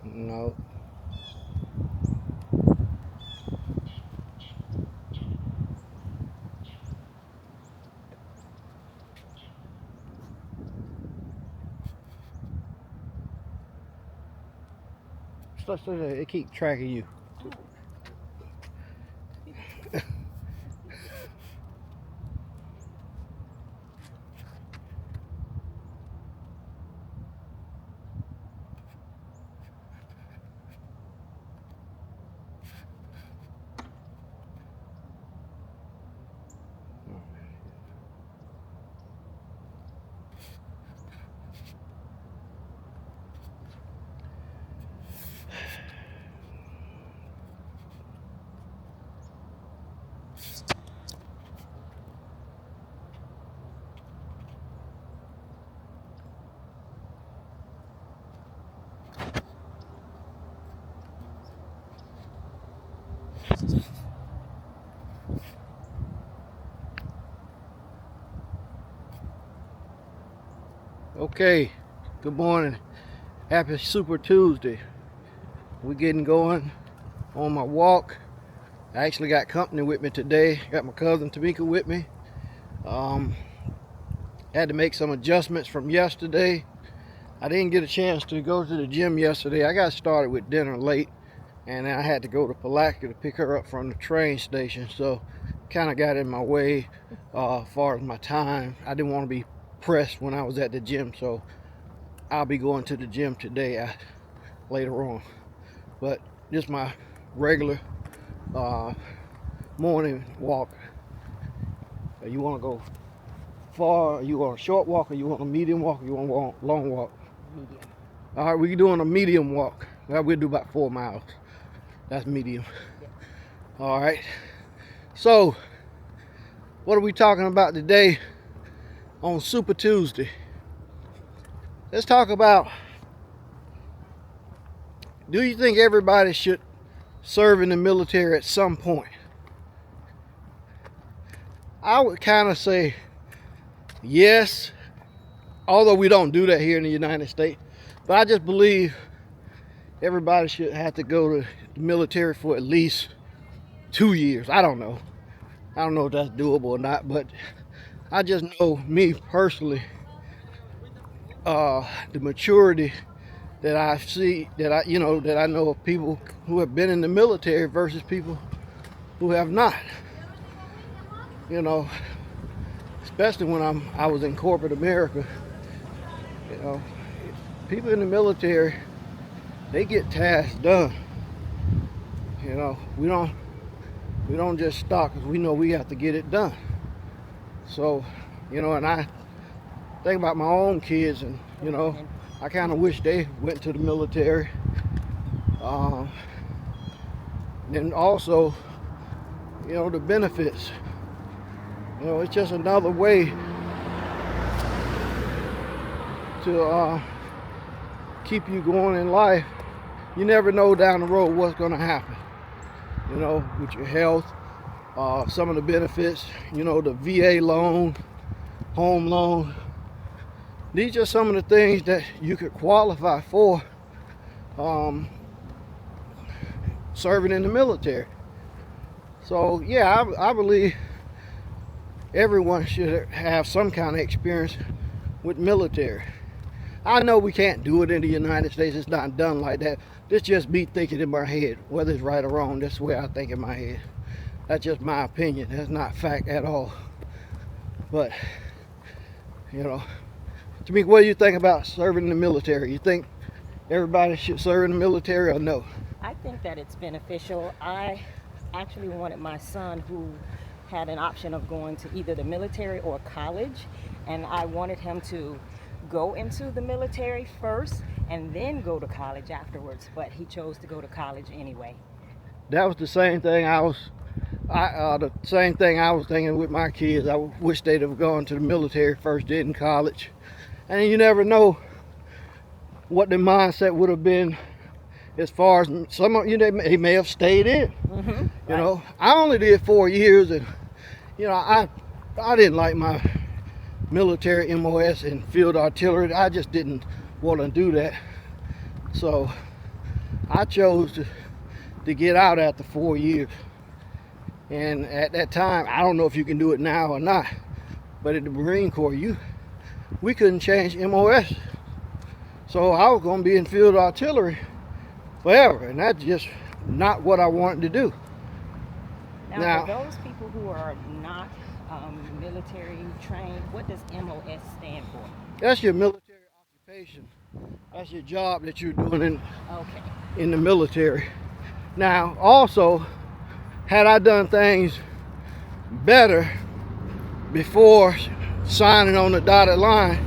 No. So they keep track of you. Okay, good morning. Happy Super Tuesday. We're getting going on my walk. I actually got company with me today. Got my cousin Tamika with me. Had to make some adjustments from yesterday. I didn't get a chance to go to the gym yesterday. I got started with dinner late, and I had to go to Pulaski to pick her up from the train station. So kind of got in my way as far as my time. I didn't want to be pressed when I was at the gym, so I'll be going to the gym today later on. But just my regular morning walk. You want to go far? You want a short walk, or you want a medium walk, or you want a long walk? Medium. All right, we're doing a medium walk. Well, we'll do about 4 miles. That's medium. Yeah. All right. So, what are we talking about today on Super Tuesday? Let's talk about, do you think everybody should serve in the military at some point? I would kind of say yes, although we don't do that here in the United States. But I just believe everybody should have to go to the military for at least 2 years. I don't know if that's doable or not, but I just know, me personally, the maturity that I see, that I know of people who have been in the military versus people who have not. You know, especially when I was in corporate America. You know, people in the military, they get tasks done. You know, we don't just stop because we know we have to get it done. So, you know, and I think about my own kids, and you know, I kind of wish they went to the military. And also, you know, the benefits. You know, it's just another way to keep you going in life. You never know down the road what's going to happen. You know, with your health, some of the benefits, you know, the VA loan, home loan. These are some of the things that you could qualify for serving in the military. So yeah, I believe everyone should have some kind of experience with military. I know we can't do it in the United States. It's not done like that. This just me thinking in my head, whether it's right or wrong. That's the way I think in my head. That's just my opinion. That's not fact at all. But, you know, Tamika, what do you think about serving in the military? You think everybody should serve in the military or no? I think that it's beneficial. I actually wanted my son, who had an option of going to either the military or college, and I wanted him to go into the military first and then go to college afterwards, but he chose to go to college anyway. That was the same thing the same thing I was thinking with my kids. I wish they'd have gone to the military first, did in college. And you never know what their mindset would have been, as far as some of you, they may have stayed in. Mm-hmm. You know, I only did 4 years, and you know, I didn't like my military MOS and field artillery. I just didn't want to do that. So I chose to get out after 4 years. And at that time, I don't know if you can do it now or not, but in the Marine Corps, we couldn't change MOS. So I was going to be in field artillery forever, and that's just not what I wanted to do. Now, for those people who are not military trained, what does MOS stand for? That's your military occupation. That's your job that you're doing Okay. in the military. Now, also, had I done things better before signing on the dotted line,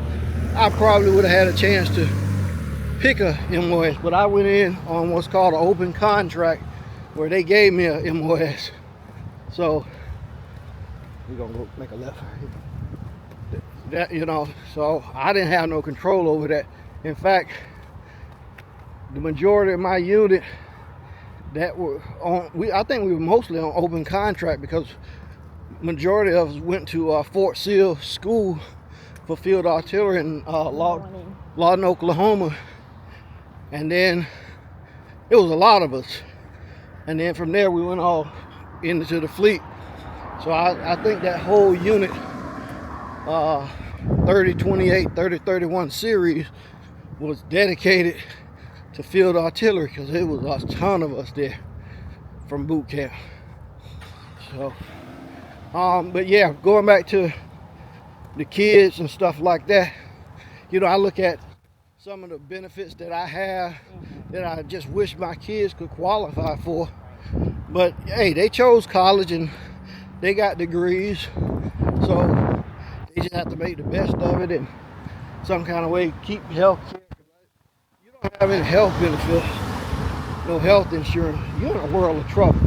I probably would have had a chance to pick a MOS, but I went in on what's called an open contract where they gave me a MOS. So we're gonna go make a left. That, you know, so I didn't have no control over that. In fact, the majority of my unit that were on, I think we were mostly on open contract because majority of us went to Fort Sill School for field artillery in Lawton, Oklahoma. And then it was a lot of us. And then from there we went all into the fleet. So I think that whole unit, 3028, 3031 series was dedicated to field artillery because it was a ton of us there from boot camp. So, but yeah, going back to the kids and stuff like that, you know, I look at some of the benefits that I have that I just wish my kids could qualify for. But hey, they chose college and they got degrees, so they just have to make the best of it and some kind of way keep health care. You don't have any health benefits, no health insurance, you're in a world of trouble.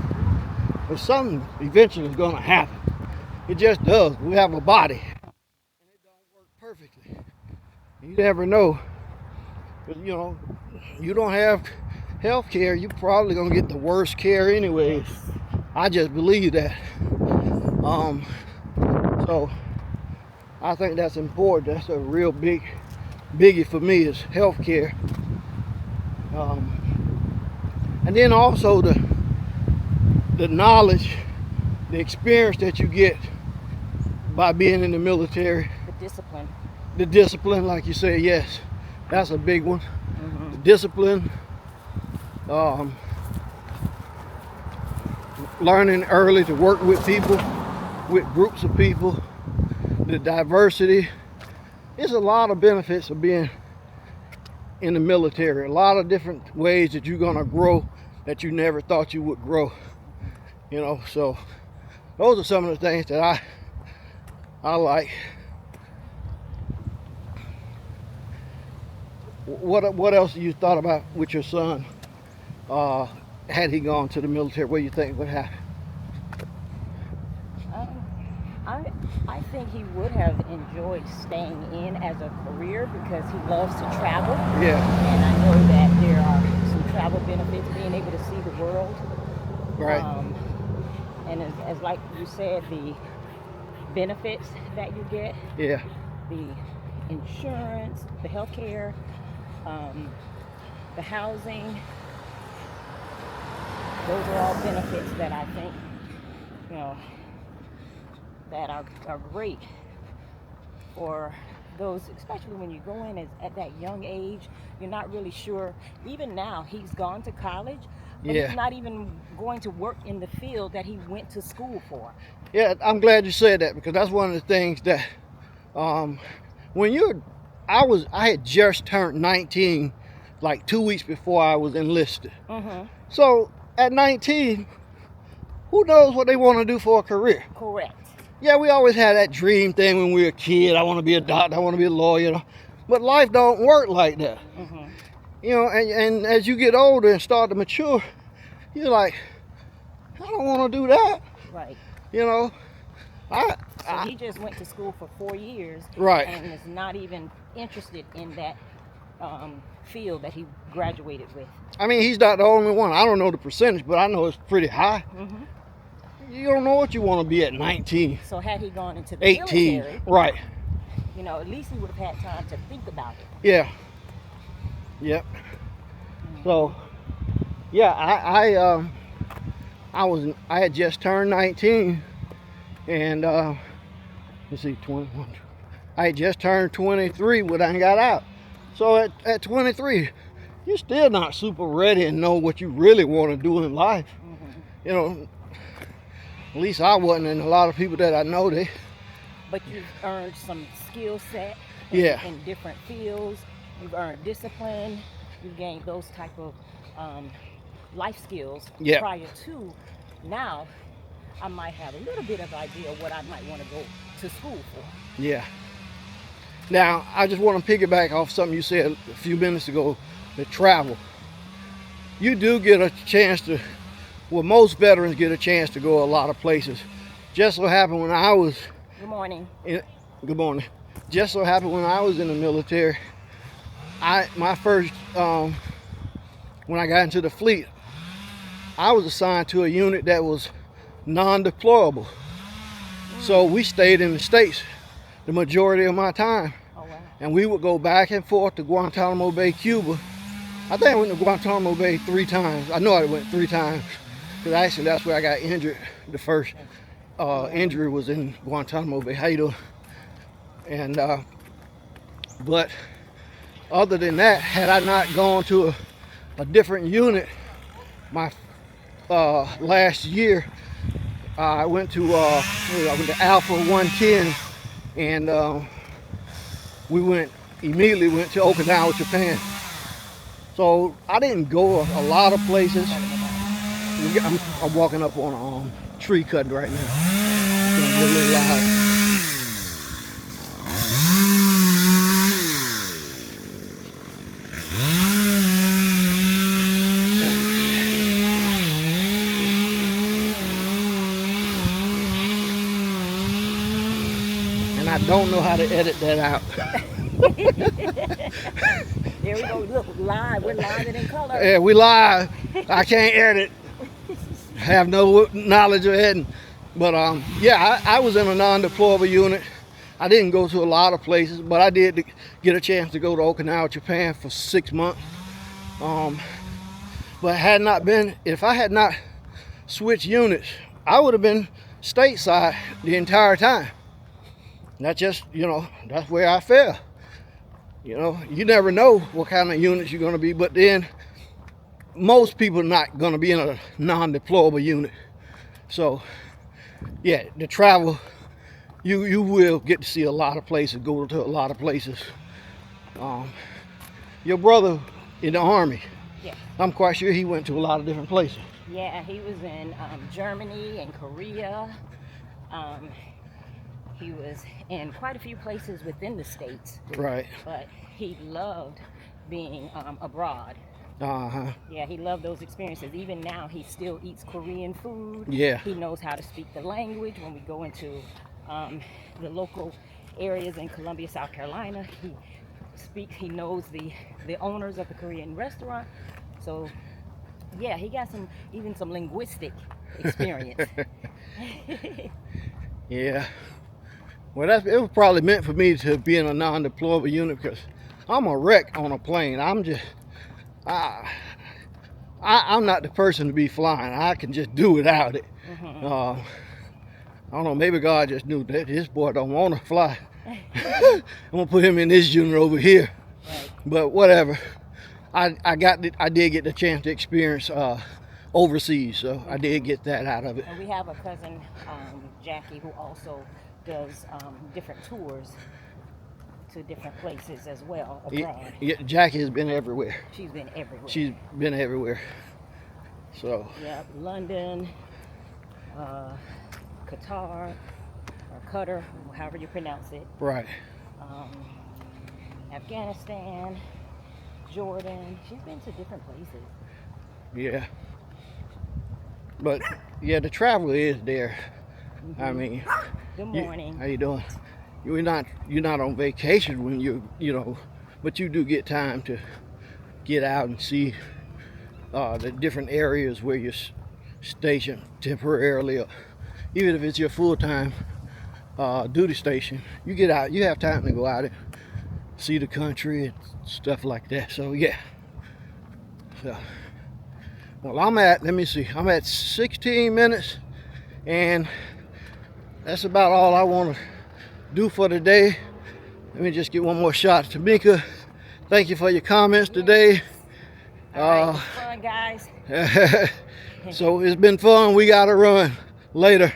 But something eventually is going to happen. It just does. We have a body and it don't work perfectly. You never know. But you know, you don't have health care, you're probably gonna get the worst care anyways. I just believe that. So I think that's important. That's a real biggie for me is health care. And then also the knowledge, the experience that you get by being in the military. The discipline, like you say, yes. That's a big one. The discipline, learning early to work with people, with groups of people, the diversity. There's a lot of benefits of being in the military. A lot of different ways that you're gonna grow that you never thought you would grow. You know, so those are some of the things that I like. What else you thought about with your son? Had he gone to the military, what do you think would happen? I think he would have enjoyed staying in as a career because he loves to travel. Yeah. And I know that there are some travel benefits, being able to see the world. Right. And as like you said, the benefits that you get. Yeah. The insurance, the health care, the housing. Those are all benefits that I think, you know, that are great for those, especially when you go in at that young age. You're not really sure. Even now, he's gone to college, but Yeah. he's not even going to work in the field that he went to school for. Yeah, I'm glad you said that because that's one of the things that when I had just turned 19 like 2 weeks before I was enlisted. So at 19, who knows what they want to do for a career? Correct. Yeah, we always had that dream thing when we were a kid. I want to be a doctor, I want to be a lawyer. But life don't work like that. You know, and as you get older and start to mature, you're like, I don't want to do that. Right. You know, So he just went to school for 4 years. Right. And is not even interested in that field that he graduated with. I mean, he's not the only one. I don't know the percentage, but I know it's pretty high. You don't know what you want to be at 19. So had he gone into the 18, military, right. you know, at least he would have had time to think about it. Yeah. Yep. So, Yeah, I had just turned 19, and let's see, 21. I had just turned 23 when I got out. So at 23, you're still not super ready and know what you really want to do in life. You know, at least I wasn't, and a lot of people that I know, they. But you've earned some skill set Yeah. in different fields. You've earned discipline. You've gained those type of life skills Yeah. prior to now. I might have a little bit of idea of what I might want to go to school for. Yeah. Now, I just want to piggyback off something you said a few minutes ago, the travel. You do get a chance to, well, most veterans get a chance to go a lot of places. Just so happened when I was, Good morning. good morning. Just so happened when I was in the military, my first, when I got into the fleet, I was assigned to a unit that was non-deployable. So we stayed in the States the majority of my time. Oh, wow. And we would go back and forth to Guantanamo Bay, Cuba. I think I went to Guantanamo Bay 3 times. I know I went 3 times, because actually that's where I got injured. The first injury was in Guantanamo Bay. How you doing? And but other than that, had I not gone to a different unit, my last year, I went to Alpha 110, and we immediately went to Okinawa, Japan. So I didn't go a lot of places. I'm walking up on a tree cutting right now. It's gonna be a little loud. And I don't know how to edit that out. There we go. Look, live. We're live and in color. Yeah, we live. I can't edit. Have no knowledge of editing. But yeah, I was in a non-deployable unit. I didn't go to a lot of places, but I did get a chance to go to Okinawa, Japan for 6 months. But if I had not switched units, I would have been stateside the entire time. That's just, that's where I fell. You never know what kind of units you're going to be, but then most people are not going to be in a non-deployable unit. So, yeah, the travel, you will get to see a lot of places, go to a lot of places. Your brother in the Army, Yeah. I'm quite sure he went to a lot of different places. Yeah, he was in Germany and Korea. He was in quite a few places within the States. Right. But he loved being abroad. Uh-huh. Yeah, he loved those experiences. Even now, he still eats Korean food. Yeah. He knows how to speak the language. When we go into the local areas in Columbia, South Carolina, he knows the owners of the Korean restaurant. So, yeah, he got even some linguistic experience. Yeah. Well, it was probably meant for me to be in a non-deployable unit, because I'm a wreck on a plane. I'm not the person to be flying. I can just do without it. I don't know, maybe God just knew that this boy don't want to fly. I'm gonna put him in this unit over here. Right. But whatever. I did get the chance to experience overseas, so I did get that out of it. And we have a cousin, Jackie, who also does different tours to different places as well abroad. Yeah, Jackie has been everywhere. She's been everywhere. She's been everywhere. So. Yeah, London, Qatar, or Qatar, however you pronounce it. Right. Afghanistan, Jordan. She's been to different places. Yeah. But yeah, the travel is there. I mean. Good morning. How you doing? You're not on vacation when but you do get time to get out and see the different areas where you're stationed temporarily, or even if it's your full-time duty station. You get out, you have time to go out and see the country and stuff like that. So yeah. So, Well, I'm at, let me see, I'm at 16 minutes, and that's about all I want to do for today. Let me just get one more shot. Tamika, thank you for your comments today. All right, it was fun, guys. So it's been fun. We got to run. Later.